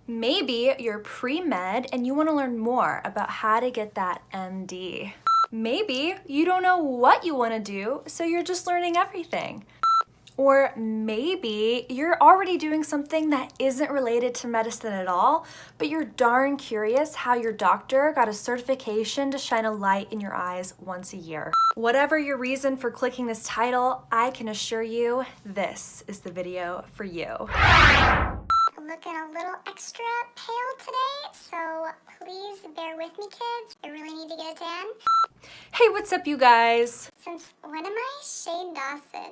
Maybe you're pre-med and you want to learn more about how to get that MD. Maybe you don't know what you want to do, so you're just learning everything. Or maybe you're already doing something that isn't related to medicine at all, but you're darn curious how your doctor got a certification to shine a light in your eyes once a year. Whatever your reason for clicking this title, I can assure you this is the video for you. Looking a little extra pale today, so please bear with me, kids. I really need to get a tan. Hey, what's up, you guys? Since when am I Shane Dawson?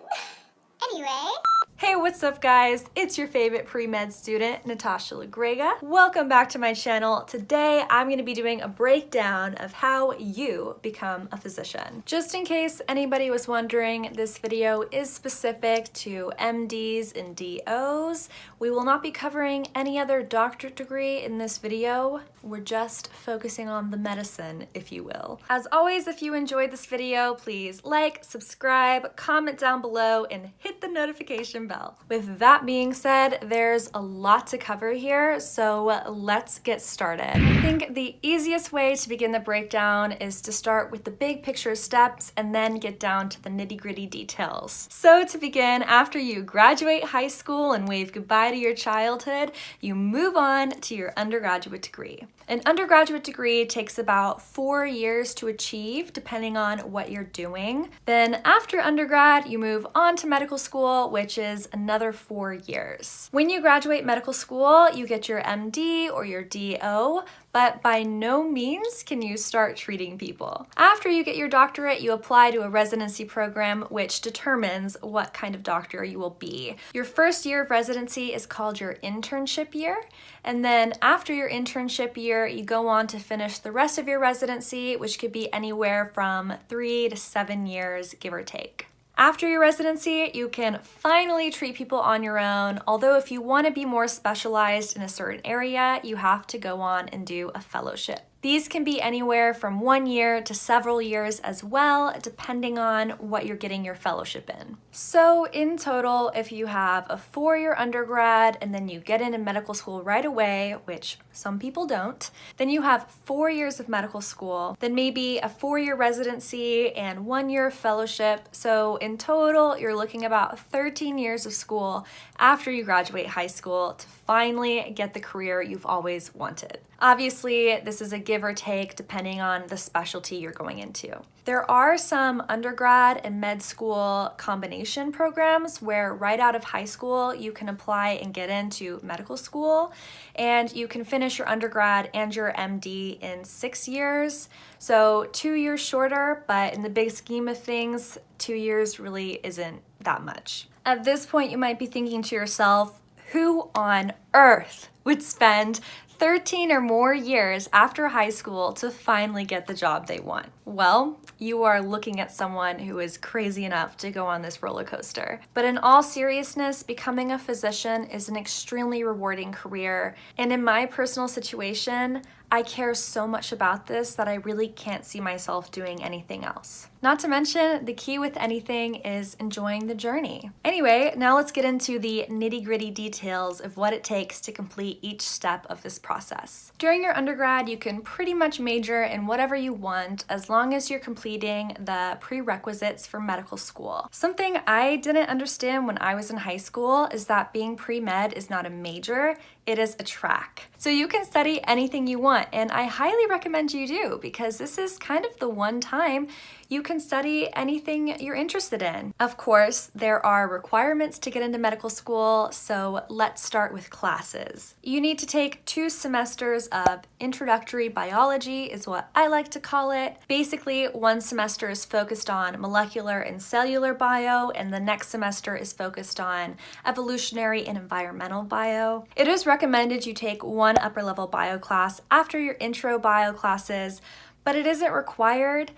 Anyway. Hey, what's up, guys? It's your favorite pre-med student, Natasha LaGrega. Welcome back to my channel. Today, I'm going to be doing a breakdown of how you become a physician. Just in case anybody was wondering, this video is specific to MDs and DOs. We will not be covering any other doctorate degree in this video. We're just focusing on the medicine, if you will. As always, if you enjoyed this video, please like, subscribe, comment down below, and hit the notification bell. With that being said, there's a lot to cover here, so let's get started. I think the easiest way to begin the breakdown is to start with the big picture steps and then get down to the nitty-gritty details. So to begin, after you graduate high school and wave goodbye to your childhood, you move on to your undergraduate degree. An undergraduate degree takes about 4 years to achieve, depending on what you're doing. Then after undergrad, you move on to medical school, which is another 4 years. When you graduate medical school, you get your MD or your DO, but by no means can you start treating people. After you get your doctorate, you apply to a residency program which determines what kind of doctor you will be. Your first year of residency is called your internship year, and then after your internship year, you go on to finish the rest of your residency, which could be anywhere from 3 to 7 years, give or take. After your residency, you can finally treat people on your own, although if you want to be more specialized in a certain area, you have to go on and do a fellowship. These can be anywhere from 1 year to several years as well, depending on what you're getting your fellowship in. So in total, if you have a 4-year undergrad and then you get into medical school right away, which some people don't, then you have 4 years of medical school, then maybe a 4-year residency and 1 year fellowship. So in total, you're looking about 13 years of school after you graduate high school to finally get the career you've always wanted. Obviously, this is a give or take depending on the specialty you're going into. There are some undergrad and med school combination programs where right out of high school you can apply and get into medical school, and you can finish your undergrad and your MD in 6 years. So 2 years shorter, but in the big scheme of things, 2 years really isn't that much. At this point, you might be thinking to yourself, who on earth would spend 13 or more years after high school to finally get the job they want? Well, you are looking at someone who is crazy enough to go on this roller coaster. But in all seriousness, becoming a physician is an extremely rewarding career. And in my personal situation, I care so much about this that I really can't see myself doing anything else. Not to mention, the key with anything is enjoying the journey. Anyway, now let's get into the nitty-gritty details of what it takes to complete each step of this process. During your undergrad, you can pretty much major in whatever you want as long as you're completing the prerequisites for medical school. Something I didn't understand when I was in high school is that being pre-med is not a major, it is a track. So you can study anything you want, and I highly recommend you do, because this is kind of the one time you can study anything you're interested in. Of course, there are requirements to get into medical school, so let's start with classes. You need to take 2 semesters of introductory biology, is what I like to call it. Basically, 1 semester is focused on molecular and cellular bio, and the next semester is focused on evolutionary and environmental bio. It is recommended you take 1 upper level bio class after your intro bio classes, but it isn't required.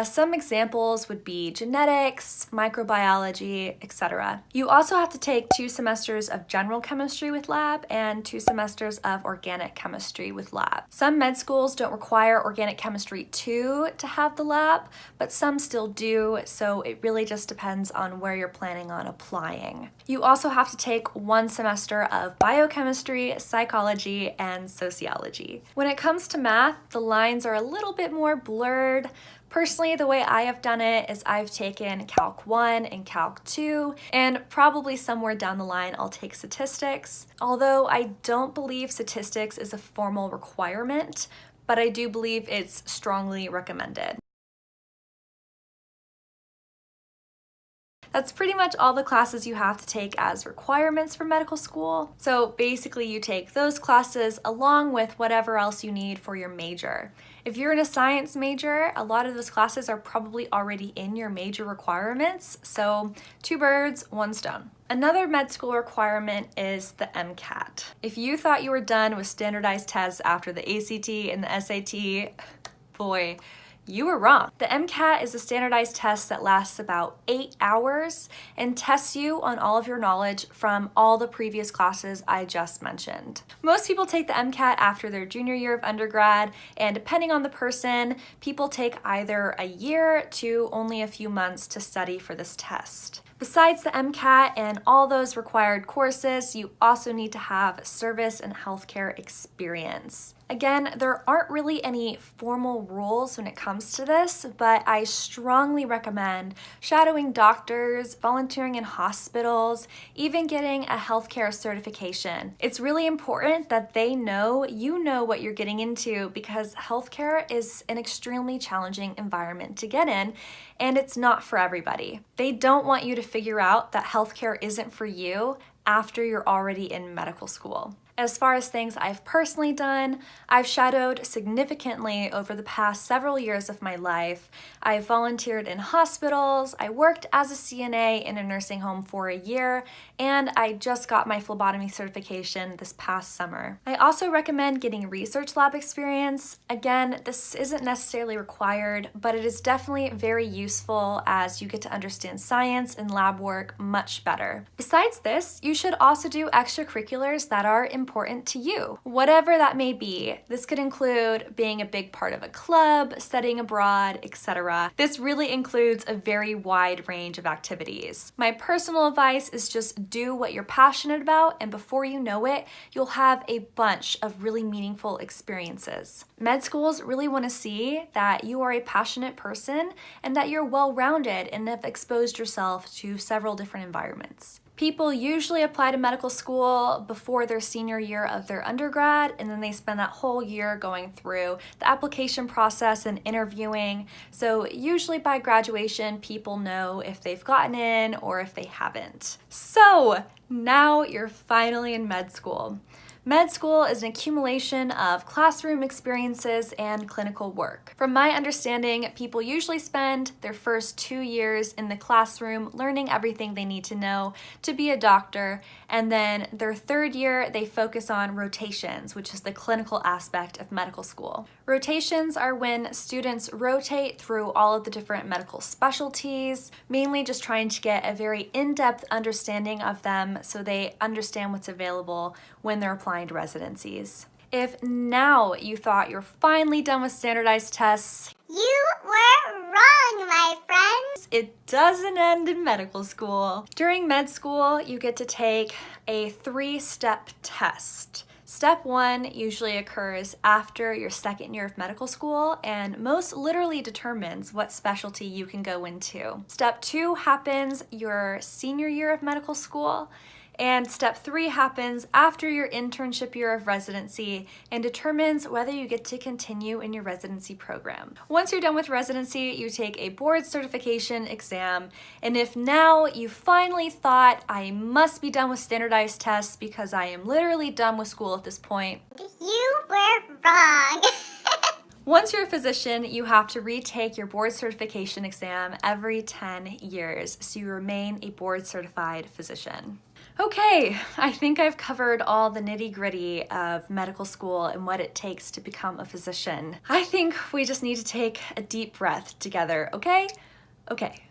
Some examples would be genetics, microbiology, etc. You also have to take 2 semesters of general chemistry with lab and 2 semesters of organic chemistry with lab. Some med schools don't require organic chemistry 2 to have the lab, but some still do, so it really just depends on where you're planning on applying. You also have to take 1 semester of biochemistry, psychology, and sociology. When it comes to math, the lines are a little bit more blurred. Personally, the way I have done it is I've taken Calc 1 and Calc 2, and probably somewhere down the line I'll take statistics. Although I don't believe statistics is a formal requirement, but I do believe it's strongly recommended. That's pretty much all the classes you have to take as requirements for medical school. So basically you take those classes along with whatever else you need for your major. If you're in a science major, a lot of those classes are probably already in your major requirements, so 2 birds, 1 stone. Another med school requirement is the MCAT. If you thought you were done with standardized tests after the ACT and the SAT, boy, you were wrong. The MCAT is a standardized test that lasts about 8 hours and tests you on all of your knowledge from all the previous classes I just mentioned. Most people take the MCAT after their junior year of undergrad, and depending on the person, people take either a year to only a few months to study for this test. Besides the MCAT and all those required courses, you also need to have service and healthcare experience. Again, there aren't really any formal rules when it comes to this, but I strongly recommend shadowing doctors, volunteering in hospitals, even getting a healthcare certification. It's really important that they know you know what you're getting into, because healthcare is an extremely challenging environment to get in, and it's not for everybody. They don't want you to figure out that healthcare isn't for you after you're already in medical school. As far as things I've personally done, I've shadowed significantly over the past several years of my life. I've volunteered in hospitals, I worked as a CNA in a nursing home for a year, and I just got my phlebotomy certification this past summer. I also recommend getting research lab experience. Again, this isn't necessarily required, but it is definitely very useful as you get to understand science and lab work much better. Besides this, you should also do extracurriculars that are important to you, whatever that may be. This could include being a big part of a club, studying abroad, etc. This really includes a very wide range of activities. My personal advice is just do what you're passionate about, and before you know it, you'll have a bunch of really meaningful experiences. Med schools really want to see that you are a passionate person and that you're well-rounded and have exposed yourself to several different environments. People usually apply to medical school before their senior year of their undergrad, and then they spend that whole year going through the application process and interviewing. So usually by graduation, people know if they've gotten in or if they haven't. So now you're finally in med school. Med school is an accumulation of classroom experiences and clinical work. From my understanding, people usually spend their first 2 years in the classroom learning everything they need to know to be a doctor, and then their 3rd year they focus on rotations, which is the clinical aspect of medical school. Rotations are when students rotate through all of the different medical specialties, mainly just trying to get a very in-depth understanding of them so they understand what's available when they're applying to residencies. If now you thought you're finally done with standardized tests, You were wrong, my friends. it doesn't end in medical school. During med school, you get to take a 3-step test. Step 1 usually occurs after your 2nd year of medical school and most literally determines what specialty you can go into. Step 2 happens your senior year of medical school, and step 3 happens after your internship year of residency and determines whether you get to continue in your residency program. Once you're done with residency, you take a board certification exam, and if now you finally thought, I must be done with standardized tests because I am literally done with school at this point, You were wrong. once you're a physician, you have to retake your board certification exam every 10 years, so you remain a board certified physician. Okay, I think I've covered all the nitty-gritty of medical school and what it takes to become a physician. I think we just need to take a deep breath together, okay? Okay.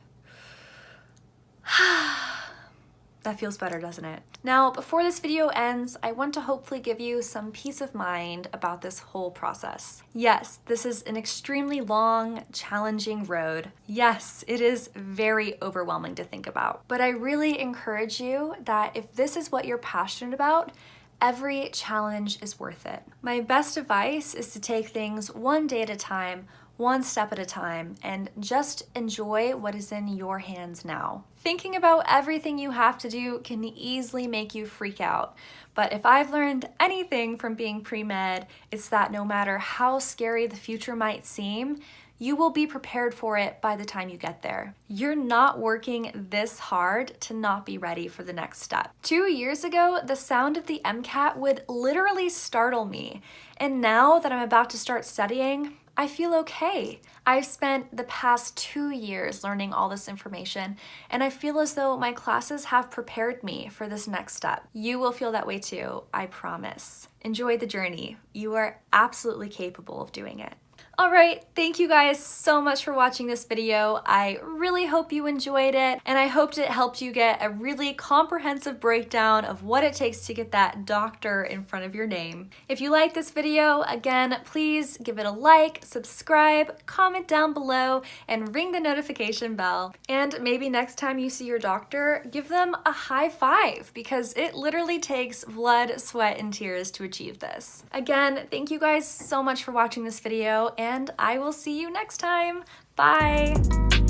That feels better, doesn't it? Now, before this video ends, I want to hopefully give you some peace of mind about this whole process. Yes, this is an extremely long, challenging road. Yes, it is very overwhelming to think about. But I really encourage you that if this is what you're passionate about, every challenge is worth it. My best advice is to take things one day at a time, one step at a time, and just enjoy what is in your hands now. Thinking about everything you have to do can easily make you freak out. But if I've learned anything from being pre-med, it's that no matter how scary the future might seem, you will be prepared for it by the time you get there. You're not working this hard to not be ready for the next step. 2 years ago, the sound of the MCAT would literally startle me. And now that I'm about to start studying, I feel okay. I've spent the past 2 years learning all this information, and I feel as though my classes have prepared me for this next step. You will feel that way too, I promise. Enjoy the journey. You are absolutely capable of doing it. All right, thank you guys so much for watching this video. I really hope you enjoyed it, and I hoped it helped you get a really comprehensive breakdown of what it takes to get that doctor in front of your name. If you like this video, again, please give it a like, subscribe, comment down below, and ring the notification bell. And maybe next time you see your doctor, give them a high five, because it literally takes blood, sweat, and tears to achieve this. Again, thank you guys so much for watching this video, and I will see you next time. Bye!